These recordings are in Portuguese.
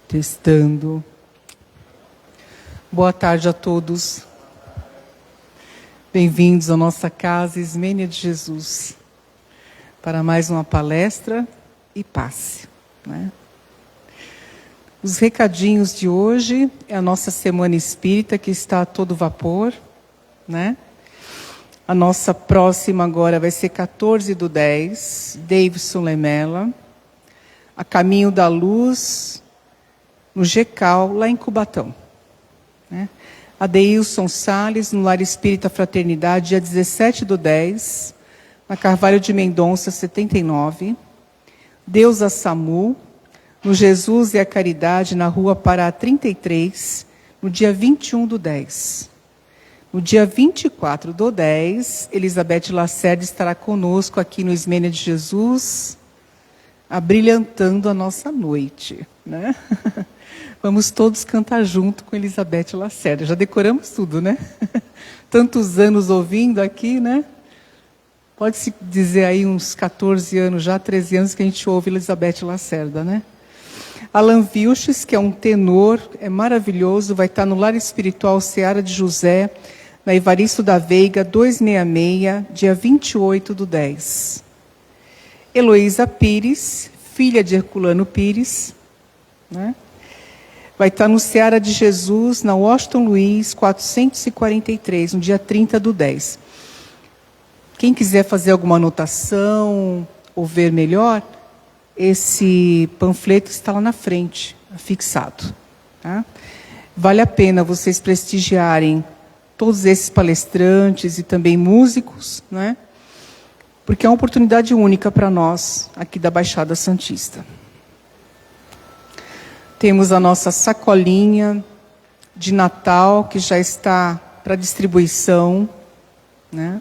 Testando. Boa tarde a todos. Bem-vindos à nossa casa Ismênia de Jesus para mais uma palestra e passe, né? Os recadinhos de hoje é a nossa Semana Espírita que está a todo vapor, né? A nossa próxima agora vai ser 14/10, Davidson Lemela, a Caminho da Luz, no GECAL, lá em Cubatão, né? Adeilson Salles, no Lar Espírita Fraternidade, dia 17/10, na Carvalho de Mendonça, 79. Deusa Samu, no Jesus e a Caridade, na Rua Pará 33, no dia 21/10. No dia 24/10, Elizabeth Lacerda estará conosco aqui no Ismênia de Jesus, abrilhantando a nossa noite, né? Vamos todos cantar junto com Elizabeth Lacerda. Já decoramos tudo, né? Tantos anos ouvindo aqui, né? Pode-se dizer aí uns 14 anos já, 13 anos que a gente ouve Elizabeth Lacerda, né? Alan Vilches, que é um tenor, é maravilhoso, vai estar no Lar Espiritual Seara de José, na Evaristo da Veiga, 266, dia 28/10. Heloísa Pires, filha de Herculano Pires, né? Vai estar no Seara de Jesus, na Washington Luiz, 443, no dia 30/10. Quem quiser fazer alguma anotação ou ver melhor, esse panfleto está lá na frente, fixado, tá? Vale a pena vocês prestigiarem todos esses palestrantes e também músicos, né? Porque é uma oportunidade única para nós, aqui da Baixada Santista. Temos a nossa sacolinha de Natal, que já está para distribuição, né?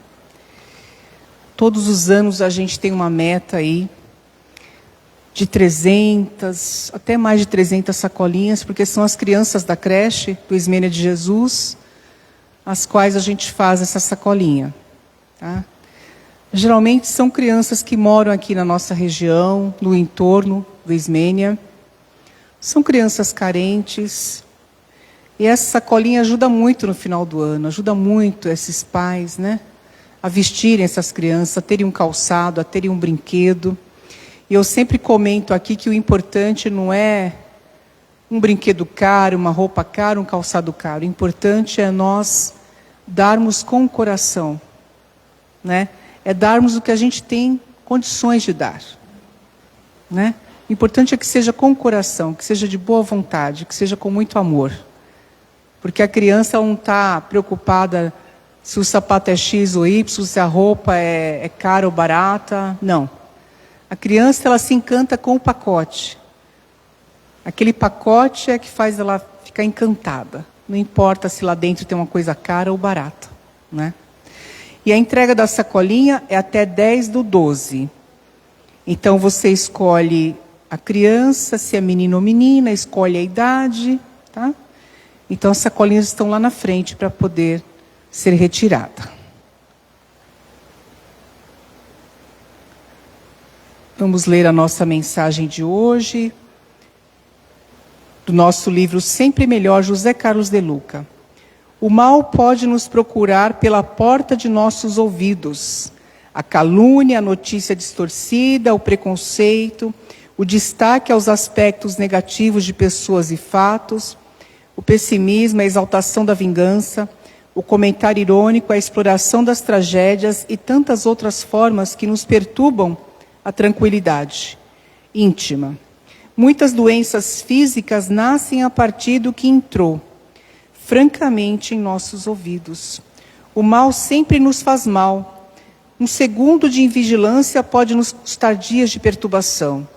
Todos os anos a gente tem uma meta aí de 300, até mais de 300 sacolinhas, porque são as crianças da creche do Ismênia de Jesus, as quais a gente faz essa sacolinha, tá? Geralmente são crianças que moram aqui na nossa região, no entorno do Ismênia. São crianças carentes. E essa sacolinha ajuda muito no final do ano, ajuda muito esses pais, né, a vestirem essas crianças, a terem um calçado, a terem um brinquedo. E eu sempre comento aqui que o importante não é um brinquedo caro, uma roupa cara, um calçado caro. O importante é nós darmos com o coração, né? É darmos o que a gente tem condições de dar, né? O importante é que seja com o coração, que seja de boa vontade, que seja com muito amor. Porque a criança não está preocupada se o sapato é X ou Y, se a roupa é cara ou barata. Não. A criança, ela se encanta com o pacote. Aquele pacote é que faz ela ficar encantada. Não importa se lá dentro tem uma coisa cara ou barata, né? E a entrega da sacolinha é até 10/12. Então você escolhe a criança, se é menino ou menina, escolhe a idade, tá? Então as sacolinhas estão lá na frente para poder ser retirada. Vamos ler a nossa mensagem de hoje, do nosso livro Sempre Melhor, José Carlos de Luca. O mal pode nos procurar pela porta de nossos ouvidos. A calúnia, a notícia distorcida, o preconceito, o destaque aos aspectos negativos de pessoas e fatos, o pessimismo, a exaltação da vingança, o comentário irônico, a exploração das tragédias e tantas outras formas que nos perturbam a tranquilidade íntima. Muitas doenças físicas nascem a partir do que entrou, francamente, em nossos ouvidos. O mal sempre nos faz mal. Um segundo de invigilância pode nos custar dias de perturbação.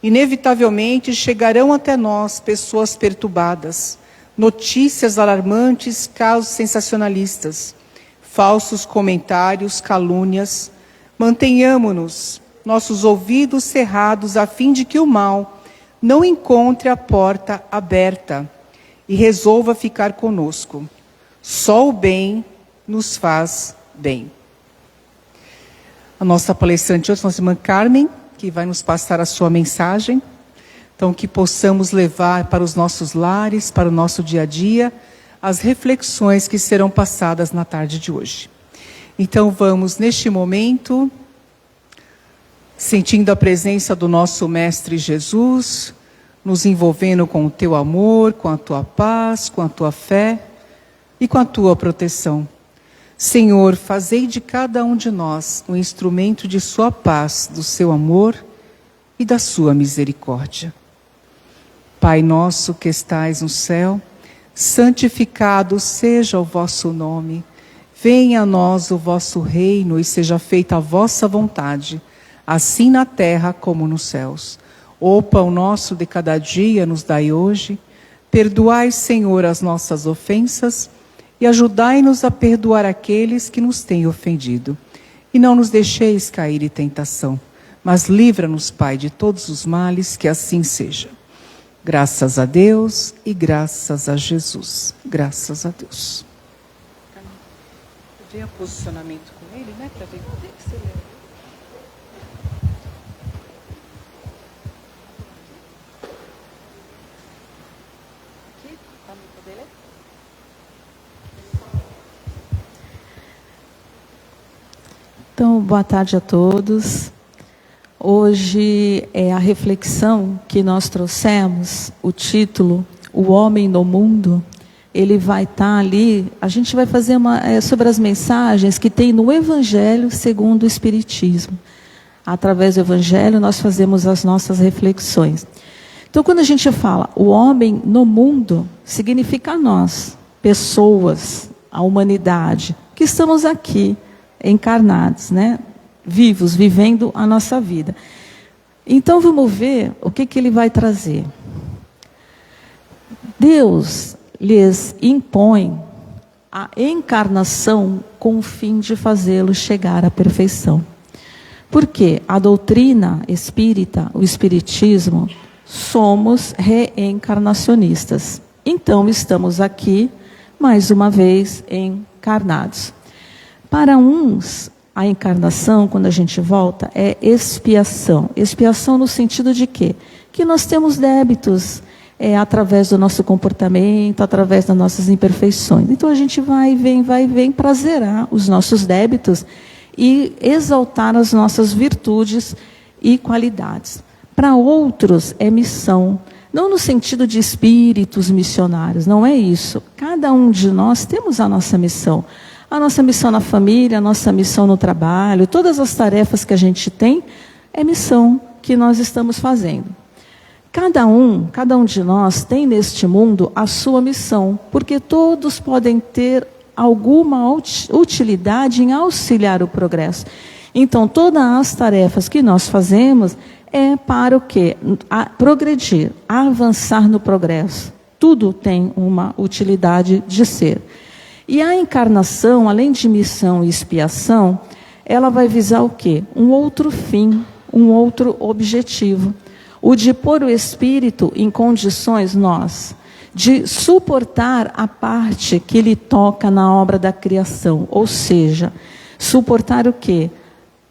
Inevitavelmente chegarão até nós pessoas perturbadas, notícias alarmantes, casos sensacionalistas, falsos comentários, calúnias. Mantenhamo-nos, nossos ouvidos cerrados, a fim de que o mal não encontre a porta aberta e resolva ficar conosco. Só o bem nos faz bem. A nossa palestrante hoje, nossa irmã Carmen, que vai nos passar a sua mensagem. Então, que possamos levar para os nossos lares, para o nosso dia a dia, as reflexões que serão passadas na tarde de hoje. Então, vamos, neste momento, sentindo a presença do nosso Mestre Jesus, nos envolvendo com o teu amor, com a tua paz, com a tua fé e com a tua proteção. Senhor, fazei de cada um de nós um instrumento de sua paz, do seu amor e da sua misericórdia. Pai nosso que estais no céu, santificado seja o vosso nome. Venha a nós o vosso reino e seja feita a vossa vontade, assim na terra como nos céus. O pão nosso de cada dia nos dai hoje. Perdoai, Senhor, as nossas ofensas e ajudai-nos a perdoar aqueles que nos têm ofendido. E não nos deixeis cair em tentação, mas livra-nos, Pai, de todos os males, que assim seja. Graças a Deus e graças a Jesus. Graças a Deus. Eu dei posicionamento com ele, né? Para ver o que você lembra. Aqui? Tá no poder? Então, boa tarde a todos. Hoje é a reflexão que nós trouxemos, o título, O Homem no Mundo. Ele vai estar ali, a gente vai fazer sobre as mensagens que tem no Evangelho segundo o Espiritismo. Através do Evangelho nós fazemos as nossas reflexões. Então, quando a gente fala o homem no mundo, significa nós, pessoas, a humanidade, que estamos aqui, encarnados, né? Vivos, vivendo a nossa vida. Então vamos ver o que ele vai trazer. Deus lhes impõe a encarnação com o fim de fazê-los chegar à perfeição. Porque a doutrina espírita, o espiritismo, somos reencarnacionistas. Então estamos aqui, mais uma vez, encarnados. Para uns, a encarnação, quando a gente volta, é expiação. Expiação no sentido de quê? Que nós temos débitos através do nosso comportamento, através das nossas imperfeições. Então a gente vai e vem para zerar os nossos débitos e exaltar as nossas virtudes e qualidades. Para outros é missão. Não no sentido de espíritos missionários, não é isso. Cada um de nós temos a nossa missão. A nossa missão na família, a nossa missão no trabalho, todas as tarefas que a gente tem, é missão que nós estamos fazendo. Cada um de nós tem neste mundo a sua missão, porque todos podem ter alguma utilidade em auxiliar o progresso. Então, todas as tarefas que nós fazemos é para o quê? Progredir, avançar no progresso. Tudo tem uma utilidade de ser. E a encarnação, além de missão e expiação, ela vai visar o quê? Um outro fim, um outro objetivo. O de pôr o espírito em condições, de suportar a parte que lhe toca na obra da criação. Ou seja, suportar o quê?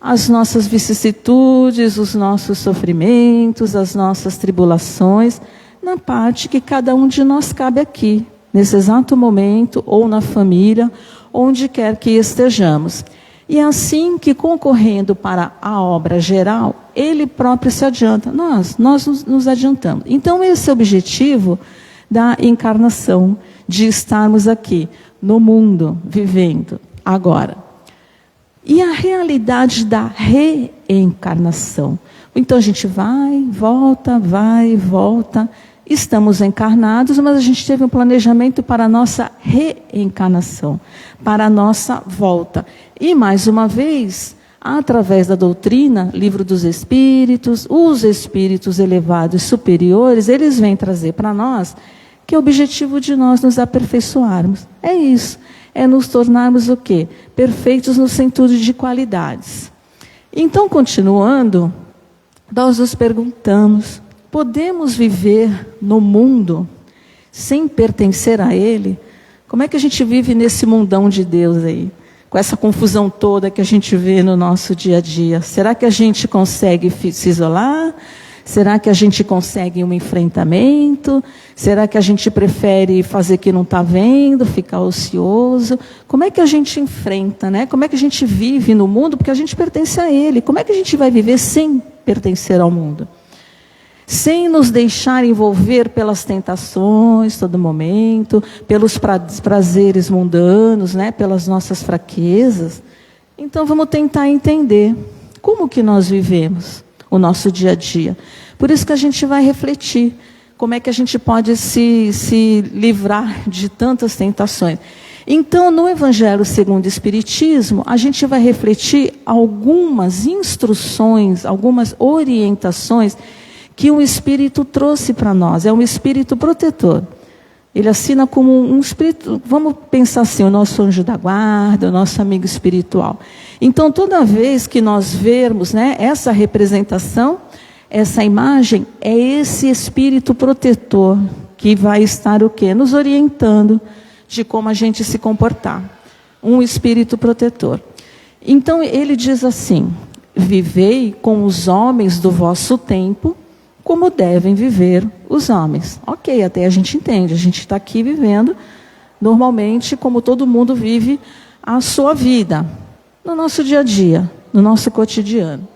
As nossas vicissitudes, os nossos sofrimentos, as nossas tribulações, na parte que cada um de nós cabe aqui. Nesse exato momento, ou na família, onde quer que estejamos. E assim que concorrendo para a obra geral, ele próprio se adianta. Nós nos adiantamos. Então esse é o objetivo da encarnação, de estarmos aqui, no mundo, vivendo, agora. E a realidade da reencarnação. Então a gente vai, volta, estamos encarnados, mas a gente teve um planejamento para a nossa reencarnação, para a nossa volta. E, mais uma vez, através da doutrina, Livro dos Espíritos, os espíritos elevados superiores, eles vêm trazer para nós que é o objetivo de nós nos aperfeiçoarmos. É isso, é nos tornarmos o quê? Perfeitos no sentido de qualidades. Então, continuando, nós nos perguntamos, podemos viver no mundo sem pertencer a ele? Como é que a gente vive nesse mundão de Deus aí? Com essa confusão toda que a gente vê no nosso dia a dia. Será que a gente consegue se isolar? Será que a gente consegue um enfrentamento? Será que a gente prefere fazer que não está vendo, ficar ocioso? Como é que a gente enfrenta, né? Como é que a gente vive no mundo? Porque a gente pertence a ele. Como é que a gente vai viver sem pertencer ao mundo? Sem nos deixar envolver pelas tentações todo momento, pelos prazeres mundanos, né? Pelas nossas fraquezas. Então vamos tentar entender como que nós vivemos o nosso dia a dia. Por isso que a gente vai refletir como é que a gente pode se livrar de tantas tentações. Então, no Evangelho segundo o Espiritismo, a gente vai refletir algumas instruções, algumas orientações que o Espírito trouxe para nós. É um Espírito protetor. Ele assina como um Espírito, vamos pensar assim, o nosso anjo da guarda, o nosso amigo espiritual. Então, toda vez que nós vermos, né, essa representação, essa imagem, é esse Espírito protetor que vai estar o quê? Nos orientando de como a gente se comportar. Um Espírito protetor. Então, ele diz assim: vivei com os homens do vosso tempo, como devem viver os homens. Ok, até a gente entende, a gente está aqui vivendo normalmente como todo mundo vive a sua vida, no nosso dia a dia, no nosso cotidiano.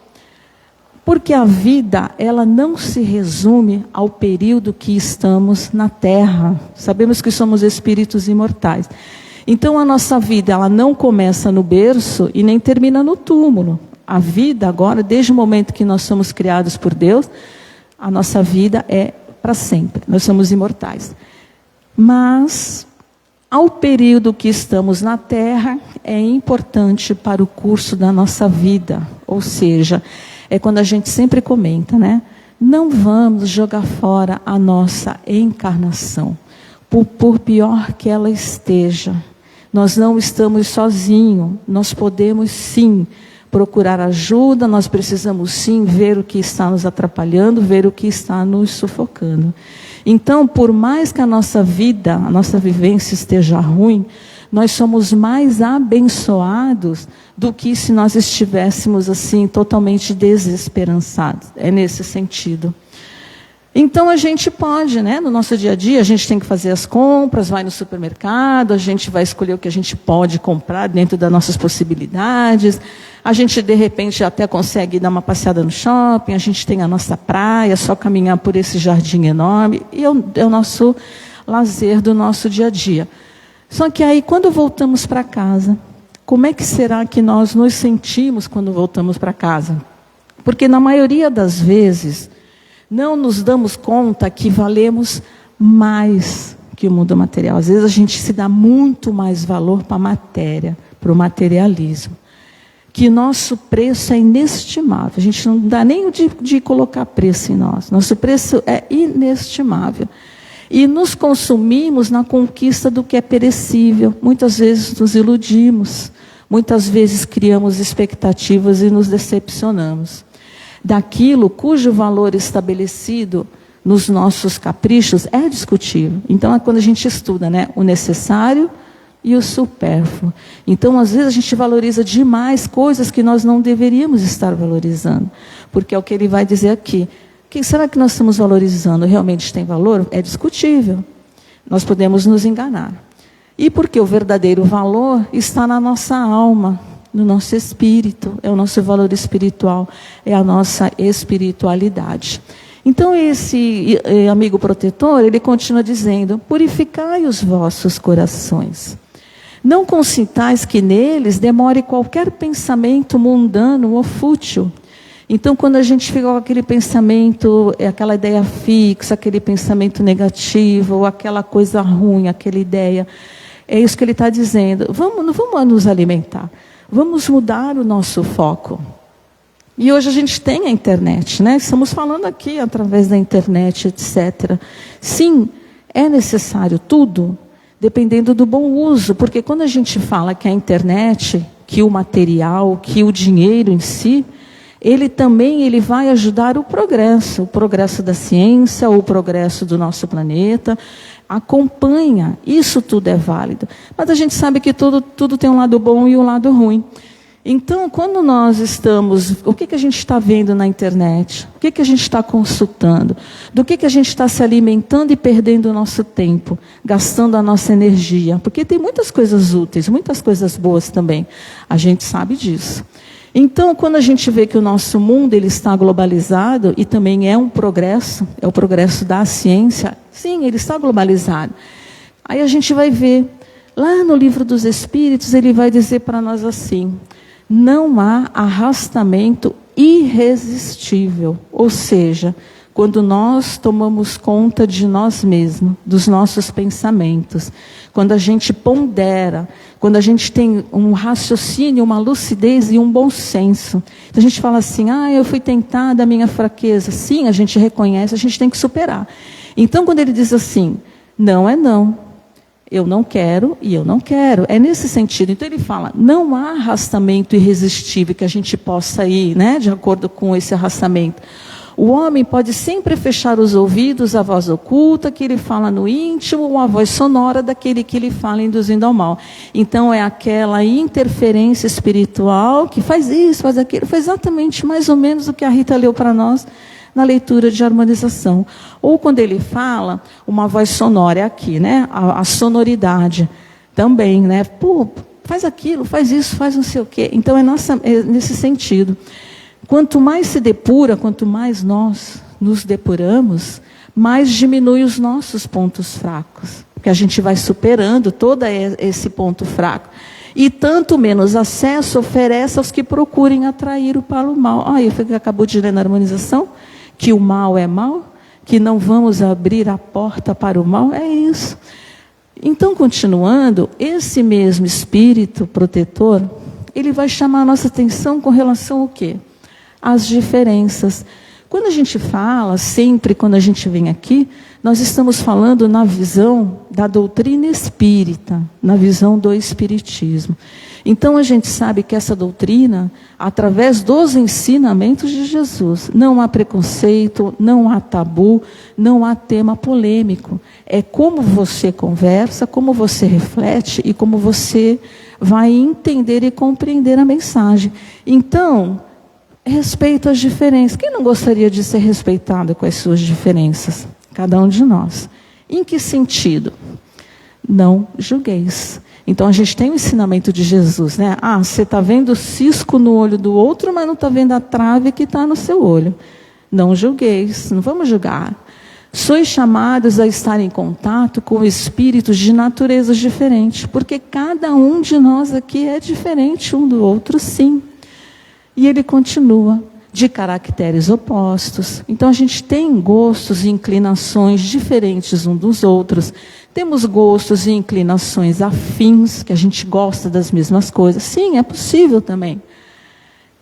Porque a vida, ela não se resume ao período que estamos na Terra. Sabemos que somos espíritos imortais. Então a nossa vida, ela não começa no berço e nem termina no túmulo. A vida agora, desde o momento que nós somos criados por Deus, a nossa vida é para sempre. Nós somos imortais. Mas, ao período que estamos na Terra, é importante para o curso da nossa vida. Ou seja, é quando a gente sempre comenta, né? Não vamos jogar fora a nossa encarnação, por pior que ela esteja. Nós não estamos sozinhos, nós podemos sim procurar ajuda, nós precisamos sim ver o que está nos atrapalhando, ver o que está nos sufocando. Então, por mais que a nossa vida, a nossa vivência esteja ruim, nós somos mais abençoados do que se nós estivéssemos assim totalmente desesperançados. É nesse sentido. Então a gente pode, né, no nosso dia a dia, a gente tem que fazer as compras, vai no supermercado, a gente vai escolher o que a gente pode comprar dentro das nossas possibilidades, a gente de repente até consegue dar uma passeada no shopping, a gente tem a nossa praia, só caminhar por esse jardim enorme, e é o nosso lazer do nosso dia a dia. Só que aí quando voltamos para casa, como é que será que nós nos sentimos quando voltamos para casa? Porque na maioria das vezes, não nos damos conta que valemos mais que o mundo material. Às vezes a gente se dá muito mais valor para a matéria, para o materialismo. Que nosso preço é inestimável. A gente não dá nem de colocar preço em nós. Nosso preço é inestimável. E nos consumimos na conquista do que é perecível. Muitas vezes nos iludimos. Muitas vezes criamos expectativas e nos decepcionamos daquilo cujo valor estabelecido nos nossos caprichos é discutível. Então é quando a gente estuda, né, o necessário e o supérfluo. Então às vezes a gente valoriza demais coisas que nós não deveríamos estar valorizando, porque é o que ele vai dizer aqui. Quem será que nós estamos valorizando? Realmente tem valor? É discutível. Nós podemos nos enganar. E porque o verdadeiro valor está na nossa alma, no nosso espírito, é o nosso valor espiritual, é a nossa espiritualidade. Então esse amigo protetor, ele continua dizendo: purificai os vossos corações. Não consintais que neles demore qualquer pensamento mundano ou fútil. Então quando a gente fica com aquele pensamento, aquela ideia fixa, aquele pensamento negativo, ou aquela coisa ruim, aquela ideia, é isso que ele está dizendo. Não vamos nos alimentar. Vamos mudar o nosso foco. E hoje a gente tem a internet, né? Estamos falando aqui através da internet, etc. Sim, é necessário tudo, dependendo do bom uso. Porque quando a gente fala que a internet, que o material, que o dinheiro em si, ele vai ajudar o progresso da ciência, o progresso do nosso planeta. Acompanha, isso tudo é válido. Mas a gente sabe que tudo tem um lado bom e um lado ruim. Então, quando nós estamos... O que a gente está vendo na internet? O que a gente está consultando? Do que a gente está se alimentando e perdendo o nosso tempo? Gastando a nossa energia? Porque tem muitas coisas úteis, muitas coisas boas também. A gente sabe disso. Então, quando a gente vê que o nosso mundo ele está globalizado, e também é um progresso, é o progresso da ciência, sim, ele está globalizado. Aí a gente vai ver, lá no Livro dos Espíritos, ele vai dizer para nós assim: não há arrastamento irresistível. Ou seja, quando nós tomamos conta de nós mesmos, dos nossos pensamentos, quando a gente pondera, quando a gente tem um raciocínio, uma lucidez e um bom senso. Então a gente fala assim: eu fui tentada a minha fraqueza. Sim, a gente reconhece, a gente tem que superar. Então quando ele diz assim, não é não. Eu não quero e eu não quero. É nesse sentido. Então ele fala, não há arrastamento irresistível que a gente possa ir, né, de acordo com esse arrastamento. O homem pode sempre fechar os ouvidos à voz oculta, que ele fala no íntimo, ou à voz sonora daquele que ele fala induzindo ao mal. Então é aquela interferência espiritual que faz isso, faz aquilo. Foi exatamente mais ou menos o que a Rita leu para nós na leitura de harmonização. Ou quando ele fala, uma voz sonora, é aqui, né? A sonoridade também, né? Pô, faz aquilo, faz isso, faz não sei o quê. Então é nesse sentido. Quanto mais se depura, quanto mais nós nos depuramos, mais diminui os nossos pontos fracos. Porque a gente vai superando todo esse ponto fraco. E tanto menos acesso oferece aos que procurem atrair para o mal. Eu acabou de ler na harmonização que o mal é mal, que não vamos abrir a porta para o mal, é isso. Então, continuando, esse mesmo espírito protetor, ele vai chamar a nossa atenção com relação ao quê? Às diferenças. Quando a gente fala, sempre quando a gente vem aqui, nós estamos falando na visão da doutrina espírita, na visão do espiritismo. Então a gente sabe que essa doutrina, através dos ensinamentos de Jesus, não há preconceito, não há tabu, não há tema polêmico. É como você conversa, como você reflete e como você vai entender e compreender a mensagem. Então, respeito às diferenças. Quem não gostaria de ser respeitado com as suas diferenças? Cada um de nós. Em que sentido? Não julgueis. Então a gente tem o ensinamento de Jesus, né? Você está vendo o cisco no olho do outro, mas não está vendo a trave que está no seu olho. Não julgueis, não vamos julgar. Sois chamados a estar em contato com espíritos de naturezas diferentes, porque cada um de nós aqui é diferente um do outro, sim. E ele continua, de caracteres opostos. Então a gente tem gostos e inclinações diferentes uns dos outros. Temos gostos e inclinações afins, que a gente gosta das mesmas coisas. Sim, é possível também.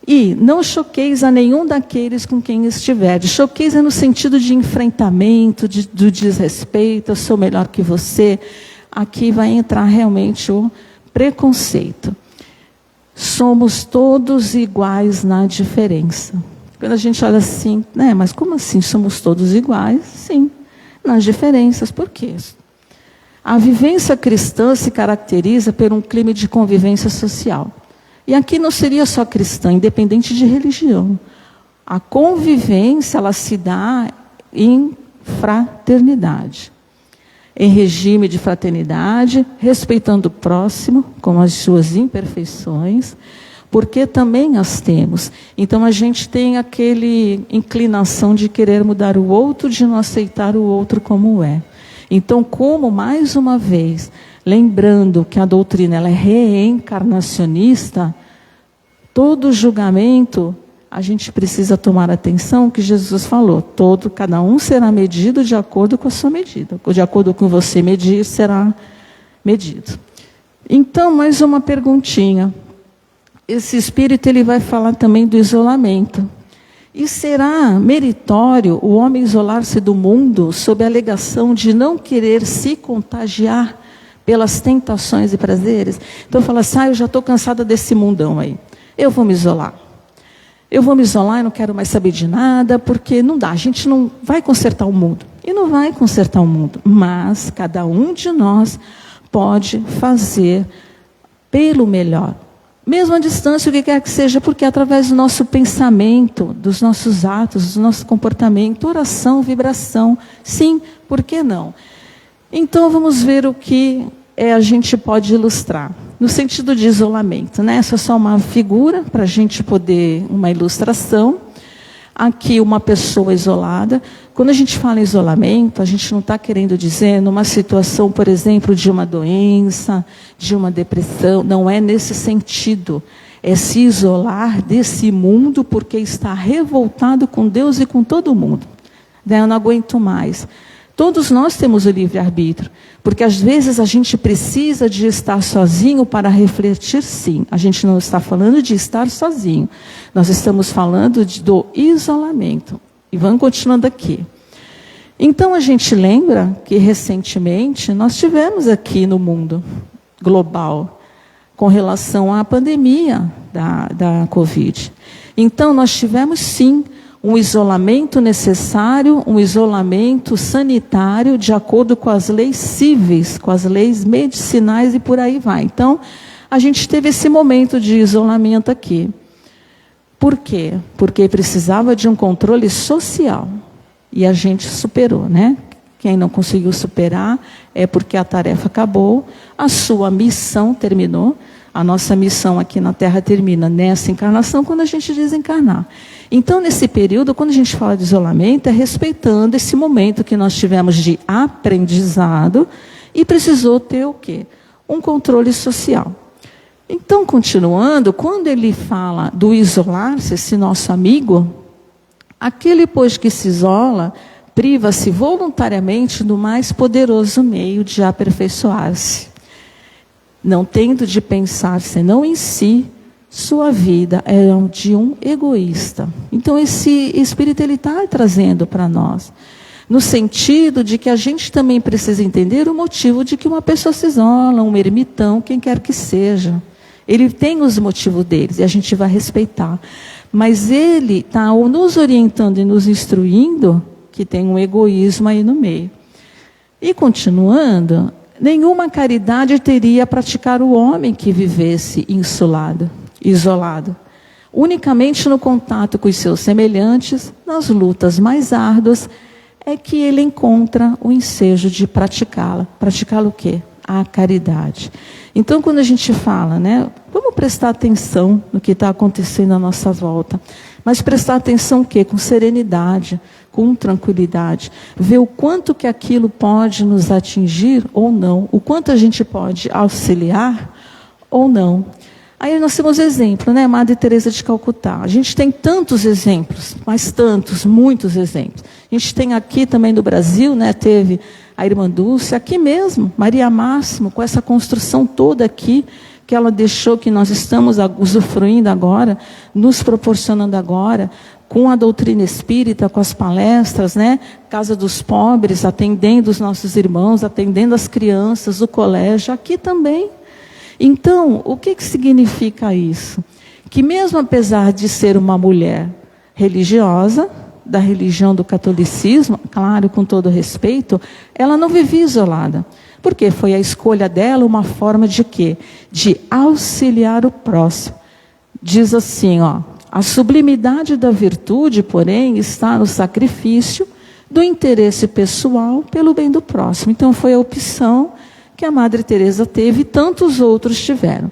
E não choqueis a nenhum daqueles com quem estiverdes. Choqueis é no sentido de enfrentamento, do desrespeito, eu sou melhor que você. Aqui vai entrar realmente o preconceito. Somos todos iguais na diferença. Quando a gente olha assim, né, mas como assim somos todos iguais? Sim, nas diferenças. Por quê? A vivência cristã se caracteriza por um clima de convivência social. E aqui não seria só cristã, independente de religião. A convivência, ela se dá em fraternidade. Em regime de fraternidade, respeitando o próximo, com as suas imperfeições, porque também as temos. Então a gente tem aquele inclinação de querer mudar o outro, de não aceitar o outro como é. Então, como mais uma vez, lembrando que a doutrina ela é reencarnacionista, todo julgamento, a gente precisa tomar atenção que Jesus falou, cada um será medido de acordo com a sua medida. De acordo com você medir, será medido. Então, mais uma perguntinha. Esse espírito ele vai falar também do isolamento. E será meritório o homem isolar-se do mundo sob a alegação de não querer se contagiar pelas tentações e prazeres? Então fala assim, eu já estou cansada desse mundão aí. Eu vou me isolar. Eu vou me isolar e não quero mais saber de nada, porque não dá, a gente não vai consertar o mundo. E não vai consertar o mundo, mas cada um de nós pode fazer pelo melhor, mesmo à distância, o que quer que seja, porque é através do nosso pensamento, dos nossos atos, do nosso comportamento, oração, vibração, sim, por que não? Então vamos ver o que a gente pode ilustrar. No sentido de isolamento, né? Essa é só uma figura para a gente poder, uma ilustração. Aqui uma pessoa isolada. Quando a gente fala em isolamento, a gente não está querendo dizer numa situação, por exemplo, de uma doença, de uma depressão. Não é nesse sentido. É se isolar desse mundo porque está revoltado com Deus e com todo mundo. Eu não aguento mais. Todos nós temos o livre-arbítrio, porque às vezes a gente precisa de estar sozinho para refletir, sim. A gente não está falando de estar sozinho, nós estamos falando do isolamento. E vamos continuando aqui. Então a gente lembra que recentemente nós tivemos aqui no mundo global, com relação à pandemia da Covid. Então nós tivemos sim, um isolamento necessário, um isolamento sanitário, de acordo com as leis cíveis, com as leis medicinais e por aí vai. Então, a gente teve esse momento de isolamento aqui. Por quê? Porque precisava de um controle social. E a gente superou, né? Quem não conseguiu superar é porque a tarefa acabou, a sua missão terminou. A nossa missão aqui na Terra termina nessa encarnação, quando a gente desencarnar. Então, nesse período, quando a gente fala de isolamento, é respeitando esse momento que nós tivemos de aprendizado e precisou ter o quê? Um controle social. Então, continuando, quando ele fala do isolar-se, esse nosso amigo, aquele, pois, que se isola, priva-se voluntariamente do mais poderoso meio de aperfeiçoar-se. Não tendo de pensar senão em si, sua vida é de um egoísta. Então esse espírito ele está trazendo para nós, no sentido de que a gente também precisa entender o motivo de que uma pessoa se isola, um ermitão, quem quer que seja. Ele tem os motivos deles e a gente vai respeitar. Mas ele está nos orientando e nos instruindo que tem um egoísmo aí no meio. E continuando, nenhuma caridade teria a praticar o homem que vivesse isolado, unicamente no contato com os seus semelhantes, nas lutas mais árduas, é que ele encontra o ensejo de praticá-la. Praticá-la o quê? A caridade. Então, quando a gente fala, né, vamos prestar atenção no que está acontecendo à nossa volta, mas prestar atenção o quê? Com serenidade, com tranquilidade, ver o quanto que aquilo pode nos atingir ou não, o quanto a gente pode auxiliar ou não. Aí nós temos exemplo, né? Madre Teresa de Calcutá. A gente tem tantos exemplos, mas tantos, muitos exemplos. A gente tem aqui também no Brasil, né? Teve a Irmã Dulce, aqui mesmo, Maria Máximo, com essa construção toda aqui, que ela deixou, que nós estamos usufruindo agora, nos proporcionando agora, com a doutrina espírita, com as palestras, né? Casa dos Pobres, atendendo os nossos irmãos, atendendo as crianças, o colégio, aqui também. Então, o que significa isso? Que mesmo apesar de ser uma mulher religiosa, da religião do catolicismo, claro, com todo respeito, ela não vivia isolada. Porque foi a escolha dela uma forma de quê? De auxiliar o próximo. Diz assim, ó, a sublimidade da virtude, porém, está no sacrifício do interesse pessoal pelo bem do próximo. Então, foi a opção que a Madre Teresa teve e tantos outros tiveram.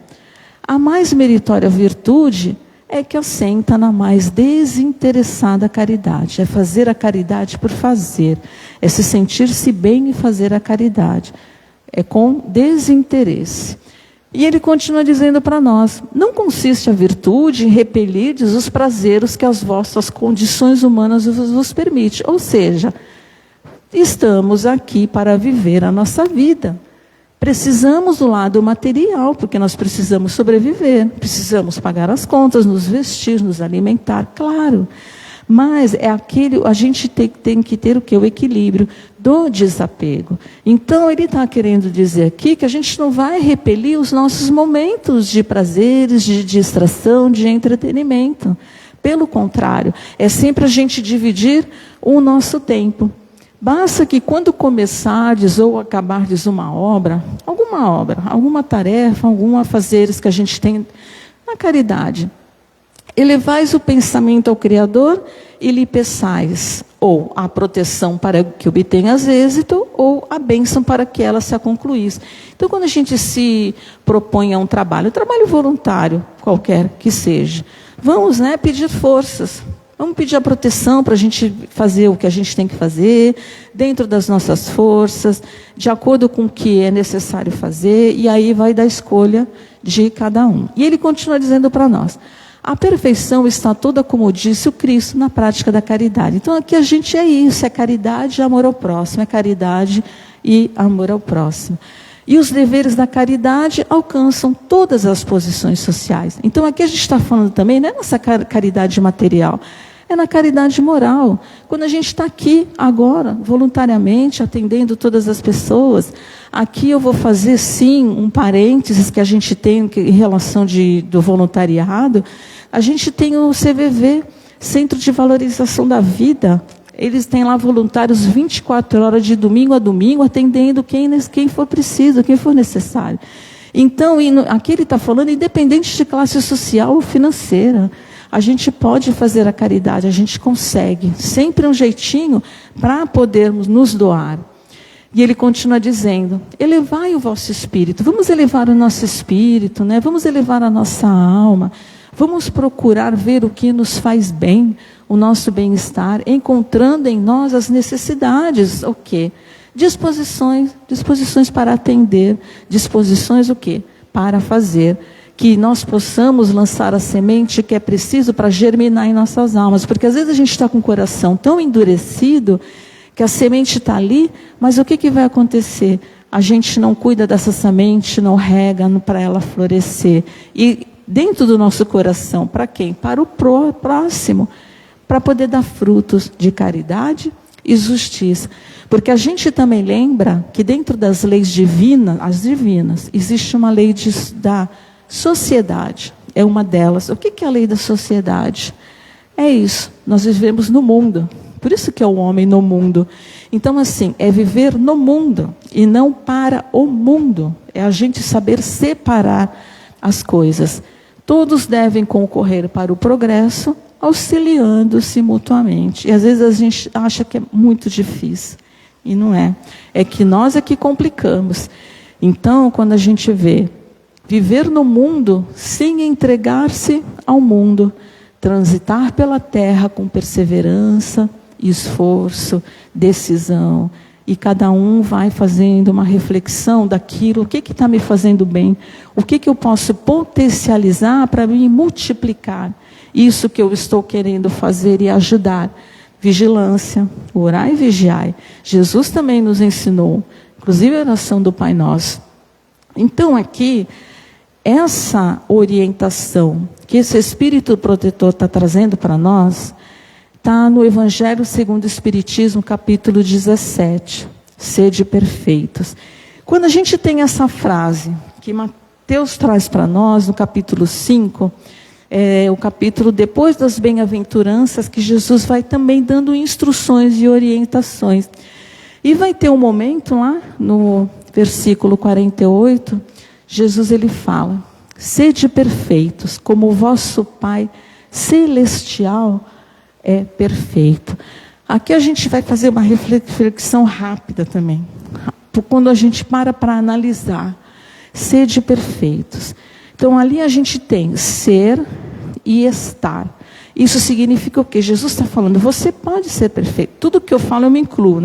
A mais meritória virtude é que assenta na mais desinteressada caridade. É fazer a caridade por fazer. É se sentir-se bem e fazer a caridade. É com desinteresse. E ele continua dizendo para nós, não consiste a virtude em repelirdes os prazeres que as vossas condições humanas vos permitem. Ou seja, estamos aqui para viver a nossa vida. Precisamos do lado material, porque nós precisamos sobreviver, precisamos pagar as contas, nos vestir, nos alimentar, claro. Mas é a gente tem que ter o quê? O equilíbrio do desapego. Então, ele está querendo dizer aqui que a gente não vai repelir os nossos momentos de prazeres, de distração, de entretenimento. Pelo contrário, é sempre a gente dividir o nosso tempo. Basta que quando começardes ou acabardes uma obra, alguma tarefa, alguma fazeres que a gente tem A caridade. Elevais o pensamento ao Criador e lhe peçais ou a proteção para que obtenhas êxito ou a bênção para que ela se concluísse. Então, quando a gente se propõe a um trabalho voluntário, qualquer que seja, vamos, pedir forças. Vamos pedir a proteção para a gente fazer o que a gente tem que fazer, dentro das nossas forças, de acordo com o que é necessário fazer, e aí vai da escolha de cada um. E ele continua dizendo para nós, a perfeição está toda, como disse o Cristo, na prática da caridade. Então aqui a gente é isso, é caridade e amor ao próximo, é caridade e amor ao próximo. E os deveres da caridade alcançam todas as posições sociais. Então aqui a gente está falando também, não é nessa caridade material, é na caridade moral. Quando a gente está aqui agora, voluntariamente, atendendo todas as pessoas, aqui eu vou fazer sim um parênteses que a gente tem em relação do voluntariado, a gente tem o CVV, Centro de Valorização da Vida. Eles têm lá voluntários 24 horas de domingo a domingo, atendendo quem for preciso, quem for necessário. Então, aqui ele está falando, independente de classe social ou financeira, a gente pode fazer a caridade, a gente consegue. Sempre um jeitinho para podermos nos doar. E ele continua dizendo, elevai o vosso espírito. Vamos elevar o nosso espírito, vamos elevar a nossa alma. Vamos procurar ver o que nos faz bem, o nosso bem-estar, encontrando em nós as necessidades, o quê? Disposições para atender, disposições o quê? Para fazer, que nós possamos lançar a semente que é preciso para germinar em nossas almas, porque às vezes a gente está com o coração tão endurecido, que a semente está ali, mas o que vai acontecer? A gente não cuida dessa semente, não rega para ela florescer, e dentro do nosso coração, para quem? Para o próximo, para poder dar frutos de caridade e justiça. Porque a gente também lembra que dentro das leis divinas, as divinas, existe uma lei da sociedade. É uma delas. O que é a lei da sociedade? É isso, nós vivemos no mundo. Por isso que é o homem no mundo. Então, assim, é viver no mundo e não para o mundo. É a gente saber separar as coisas. Todos devem concorrer para o progresso, auxiliando-se mutuamente. E às vezes a gente acha que é muito difícil. E não é. É que nós é que complicamos. Então, quando a gente vê viver no mundo sem entregar-se ao mundo, transitar pela terra com perseverança, esforço, decisão, e cada um vai fazendo uma reflexão daquilo, o que está me fazendo bem, o que eu posso potencializar para me multiplicar isso que eu estou querendo fazer e ajudar. Vigilância, orai e vigiai. Jesus também nos ensinou, inclusive a oração do Pai Nosso. Então aqui, essa orientação que esse Espírito Protetor está trazendo para nós, está no Evangelho segundo o Espiritismo, capítulo 17. Sede perfeitos. Quando a gente tem essa frase que Mateus traz para nós, no capítulo 5, o capítulo depois das bem-aventuranças, que Jesus vai também dando instruções e orientações. E vai ter um momento lá, no versículo 48, Jesus ele fala, sede perfeitos, como o vosso Pai celestial é perfeito. Aqui a gente vai fazer uma reflexão rápida também. Quando a gente para analisar. Sede perfeitos. Então ali a gente tem ser e estar. Isso significa o quê? Jesus está falando, você pode ser perfeito. Tudo que eu falo eu me incluo,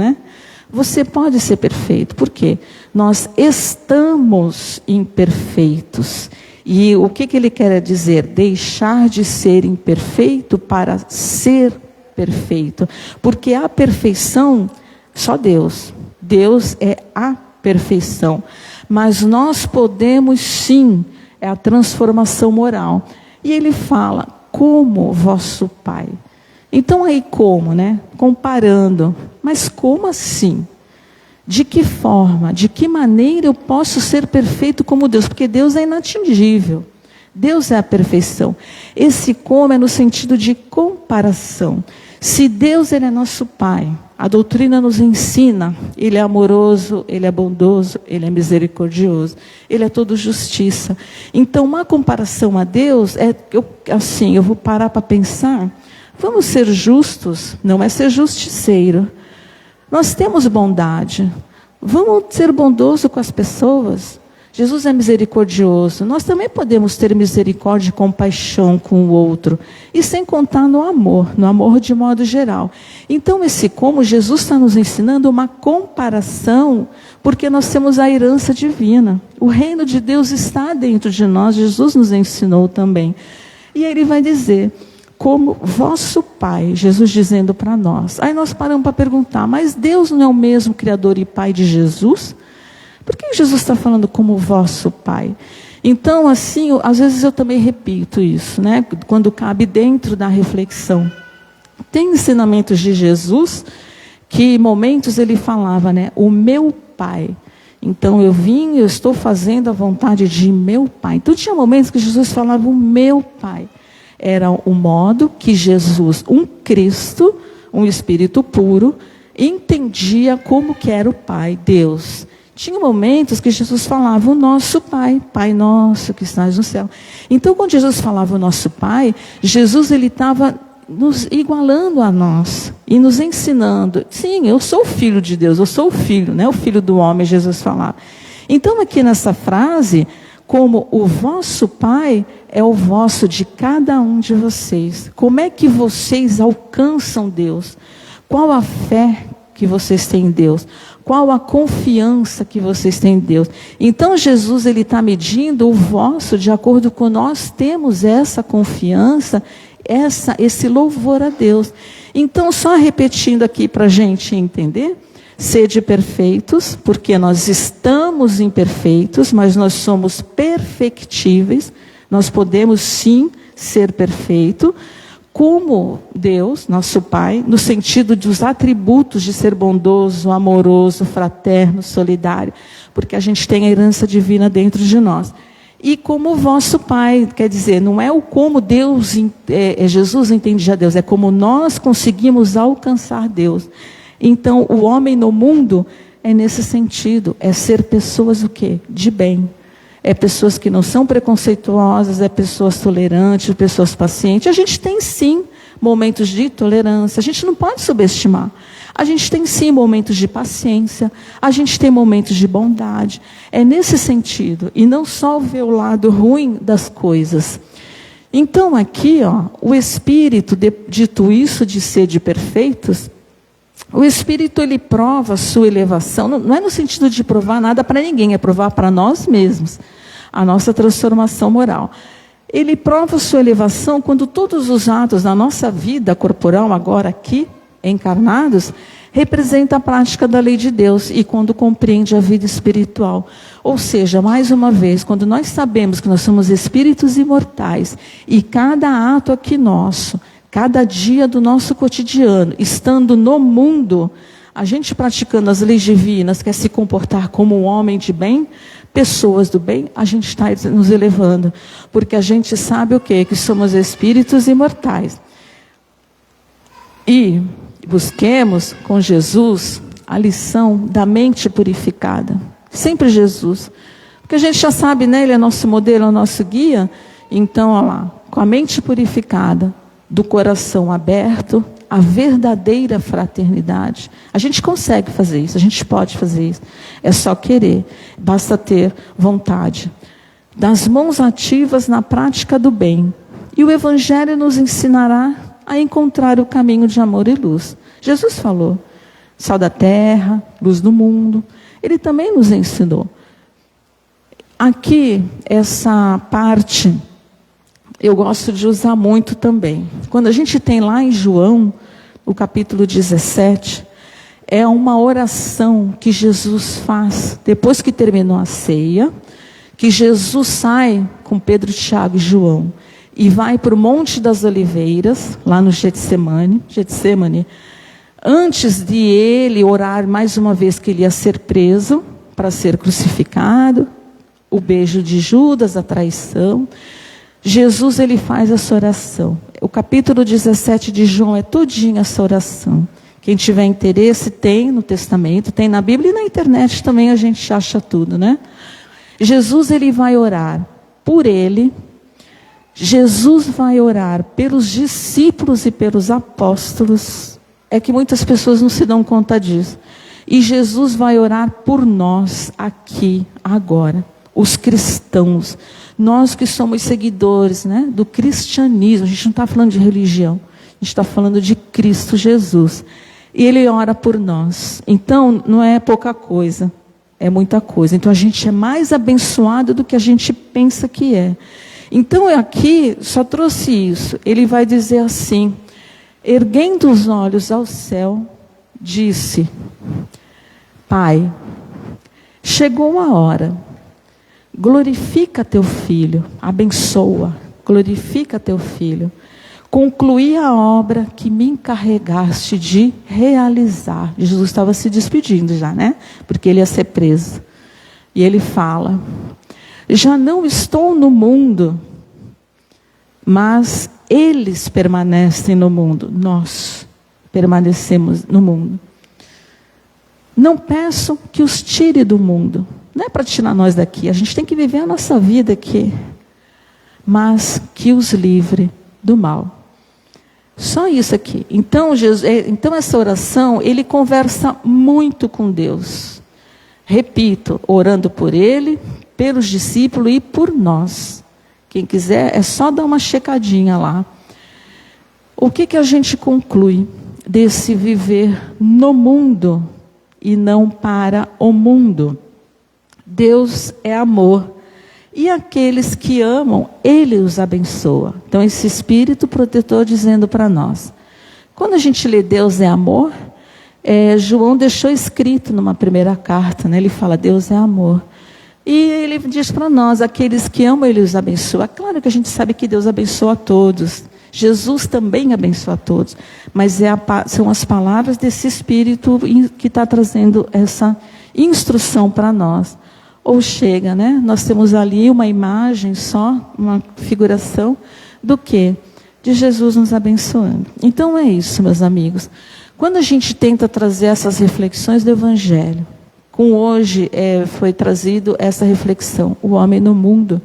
Você pode ser perfeito. Por quê? Nós estamos imperfeitos. E o que ele quer dizer? Deixar de ser imperfeito para ser perfeito. Porque a perfeição, só Deus. Deus é a perfeição. Mas nós podemos sim, é a transformação moral. E ele fala, como vosso Pai. Então aí como, Comparando. Mas como assim? De que forma, de que maneira eu posso ser perfeito como Deus? Porque Deus é inatingível. Deus é a perfeição. Esse como é no sentido de comparação. Se Deus ele é nosso Pai, a doutrina nos ensina, Ele é amoroso, Ele é bondoso, Ele é misericordioso, Ele é todo justiça. Então, uma comparação a Deus, eu vou parar para pensar, vamos ser justos, não é ser justiceiro. Nós temos bondade, vamos ser bondoso com as pessoas. Jesus é misericordioso, nós também podemos ter misericórdia e compaixão com o outro, e sem contar no amor de modo geral. Então como Jesus está nos ensinando uma comparação, porque nós temos a herança divina, o reino de Deus está dentro de nós, Jesus nos ensinou também. E aí ele vai dizer, como vosso Pai, Jesus dizendo para nós. Aí nós paramos para perguntar, mas Deus não é o mesmo Criador e Pai de Jesus? Por que Jesus está falando como vosso Pai? Então, assim, às vezes eu também repito isso, né? Quando cabe dentro da reflexão. Tem ensinamentos de Jesus que momentos ele falava, né? O meu Pai. Então eu estou fazendo a vontade de meu Pai. Então tinha momentos que Jesus falava o meu Pai. Era o modo que Jesus, um Cristo, um Espírito puro, entendia como que era o Pai, Deus. Tinha momentos que Jesus falava o nosso Pai, Pai nosso que estás no céu. Então, quando Jesus falava o nosso Pai, Jesus ele estava nos igualando a nós e nos ensinando. Sim, eu sou o filho de Deus, eu sou o filho, né? O filho do homem, Jesus falava. Então, aqui nessa frase, como o vosso Pai é o vosso de cada um de vocês. Como é que vocês alcançam Deus? Qual a fé que vocês têm em Deus? Qual a confiança que vocês têm em Deus? Então Jesus ele está medindo o vosso de acordo com nós temos essa confiança, esse louvor a Deus. Então só repetindo aqui para a gente entender, sede perfeitos, porque nós estamos imperfeitos, mas nós somos perfectíveis, nós podemos sim ser perfeito, como Deus, nosso Pai, no sentido dos atributos de ser bondoso, amoroso, fraterno, solidário, porque a gente tem a herança divina dentro de nós. E como vosso Pai, quer dizer, não é o como Deus, Jesus entendia Deus, é como nós conseguimos alcançar Deus. Então, o homem no mundo é nesse sentido, é ser pessoas o quê? De bem. É pessoas que não são preconceituosas, é pessoas tolerantes, pessoas pacientes. A gente tem sim momentos de tolerância, a gente não pode subestimar. A gente tem sim momentos de paciência, a gente tem momentos de bondade. É nesse sentido, e não só ver o lado ruim das coisas. Então aqui, o Espírito, dito isso de ser de perfeitos, o Espírito ele prova a sua elevação, não é no sentido de provar nada para ninguém, é provar para nós mesmos, a nossa transformação moral. Ele prova a sua elevação quando todos os atos da nossa vida corporal, agora aqui, encarnados, representa a prática da lei de Deus e quando compreende a vida espiritual. Ou seja, mais uma vez, quando nós sabemos que nós somos espíritos imortais e cada ato aqui nosso, cada dia do nosso cotidiano, estando no mundo, a gente praticando as leis divinas, quer se comportar como um homem de bem, pessoas do bem, a gente está nos elevando. Porque a gente sabe o quê? Que somos espíritos imortais. E busquemos com Jesus a lição da mente purificada. Sempre Jesus. Porque a gente já sabe, né? Ele é nosso modelo, é o nosso guia. Então, olha lá, com a mente purificada, do coração aberto, a verdadeira fraternidade. A gente consegue fazer isso, a gente pode fazer isso. É só querer, basta ter vontade. Das mãos ativas na prática do bem. E o Evangelho nos ensinará a encontrar o caminho de amor e luz. Jesus falou, sal da terra, luz do mundo. Ele também nos ensinou. Aqui, essa parte eu gosto de usar muito também. Quando a gente tem lá em João, o capítulo 17, é uma oração que Jesus faz, depois que terminou a ceia, que Jesus sai com Pedro, Tiago e João, e vai para o Monte das Oliveiras, lá no Getsemane, antes de ele orar mais uma vez que ele ia ser preso, para ser crucificado, o beijo de Judas, a traição. Jesus, ele faz essa oração. O capítulo 17 de João é todinha essa oração. Quem tiver interesse, tem no Testamento, tem na Bíblia e na internet também a gente acha tudo, né? Jesus, ele vai orar por ele. Jesus vai orar pelos discípulos e pelos apóstolos. É que muitas pessoas não se dão conta disso. E Jesus vai orar por nós aqui, agora. Os cristãos. Nós que somos seguidores, né, do cristianismo. A gente não está falando de religião. A gente está falando de Cristo Jesus. E Ele ora por nós. Então, não é pouca coisa. É muita coisa. Então, a gente é mais abençoado do que a gente pensa que é. Então, aqui, só trouxe isso. Ele vai dizer assim, erguendo os olhos ao céu, disse, Pai, chegou a hora, glorifica teu filho, abençoa, glorifica teu filho, concluí a obra que me encarregaste de realizar. Jesus estava se despedindo já, né? Porque ele ia ser preso. E ele fala, já não estou no mundo, mas eles permanecem no mundo, nós permanecemos no mundo. Não peço que os tire do mundo, não é para tirar nós daqui, a gente tem que viver a nossa vida aqui, mas que os livre do mal. Só isso aqui. Então, então essa oração, ele conversa muito com Deus. Repito, orando por ele, pelos discípulos e por nós. Quem quiser, é só dar uma checadinha lá. O que a gente conclui desse viver no mundo e não para o mundo? Deus é amor. E aqueles que amam, Ele os abençoa. Então, esse Espírito protetor dizendo para nós. Quando a gente lê Deus é amor, João deixou escrito numa primeira carta, né? Ele fala, Deus é amor. E ele diz para nós, aqueles que amam, Ele os abençoa. Claro que a gente sabe que Deus abençoa a todos. Jesus também abençoa a todos. Mas são as palavras desse Espírito que está trazendo essa instrução para nós. Ou chega, né? Nós temos ali uma imagem só, uma figuração do quê? De Jesus nos abençoando. Então é isso, meus amigos. Quando a gente tenta trazer essas reflexões do Evangelho, com hoje foi trazido essa reflexão, o homem no mundo,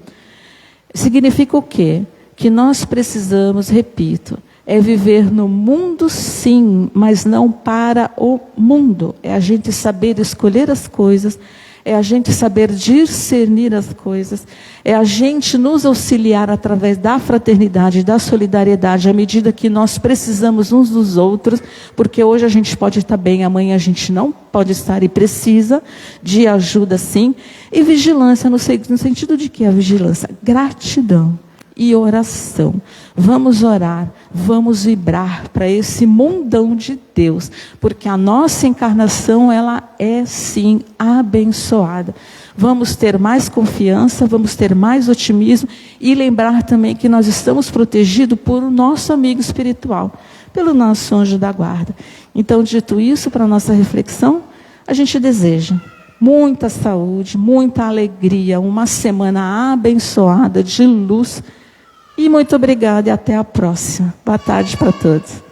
significa o quê? Que nós precisamos, repito, viver no mundo sim, mas não para o mundo. É a gente saber escolher as coisas, é a gente saber discernir as coisas, é a gente nos auxiliar através da fraternidade, da solidariedade, à medida que nós precisamos uns dos outros, porque hoje a gente pode estar bem, amanhã a gente não pode estar e precisa de ajuda sim, e vigilância no sentido de que a vigilância? Gratidão e oração. Vamos orar, vamos vibrar para esse mundão de Deus, porque a nossa encarnação, ela é sim abençoada. Vamos ter mais confiança, vamos ter mais otimismo e lembrar também que nós estamos protegidos por o nosso amigo espiritual, pelo nosso anjo da guarda. Então, dito isso, para a nossa reflexão, a gente deseja muita saúde, muita alegria, uma semana abençoada de luz. E muito obrigada e até a próxima. Boa tarde para todos.